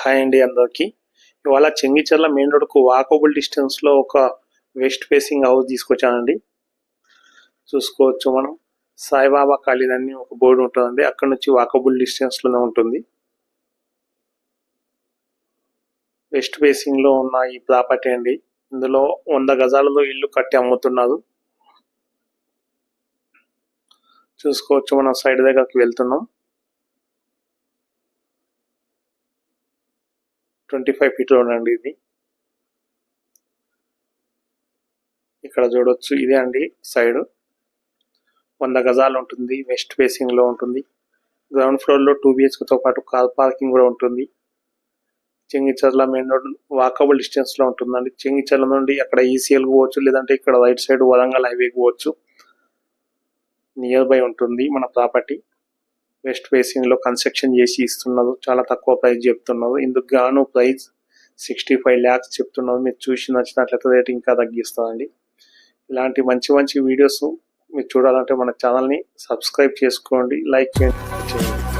Hi అండి అందరికి. ఇవాళ చెంగిచెర్ల మెయిన్ రోడ్కు వాకబుల్ డిస్టెన్స్లో ఒక వెస్ట్ ఫేసింగ్ హౌస్ తీసుకొచ్చానండి. చూసుకోవచ్చు మనం. సాయిబాబా కాలనీ అని ఒక బోర్డు ఉంటుందండి, అక్కడ నుంచి వాకబుల్ డిస్టెన్స్లోనే ఉంటుంది. వెస్ట్ ఫేసింగ్లో ఉన్న ఈ ప్రాపర్టీ అండి. ఇందులో 100 గజాలలో ఇల్లు కట్టి అమ్ముతున్నారు. చూసుకోవచ్చు, మనం సైడ్ దగ్గరికి వెళ్తున్నాం. 25 ఫీట్ రోడ్ అండి ఇది. ఇక్కడ చూడొచ్చు, ఇదే అండి సైడ్. 100 గజాలు ఉంటుంది, వెస్ట్ ఫేసింగ్ లో ఉంటుంది. గ్రౌండ్ ఫ్లోర్ లో 2 BHK తో పాటు కార్ పార్కింగ్ కూడా ఉంటుంది. Chengicherla main road walkable distance లో ఉంటుందండి. చెంగిచెర్ల నుండి అక్కడ ECL పోవచ్చు, లేదంటే ఇక్కడ రైట్ సైడ్ వరంగల్ హైవే పోవచ్చు. నియర్ బై ఉంటుంది మన ప్రాపర్టీ. వెస్ట్ ఫేసింగ్ లో కన్స్ట్రక్షన్ చేసి ఇస్తున్నారు. చాలా తక్కువ ప్రైస్ చెప్తున్నారు. ఇందుకు గాను ప్రైస్ 65 lakhs చెప్తున్నారు. మీరు చూసి నచ్చినట్లయితే రేట్ ఇంకా తగ్గిస్తుందండి. ఇలాంటి మంచి మంచి వీడియోస్ మీరు చూడాలంటే మన ఛానల్ని సబ్స్క్రైబ్ చేసుకోండి, లైక్ చేయండి.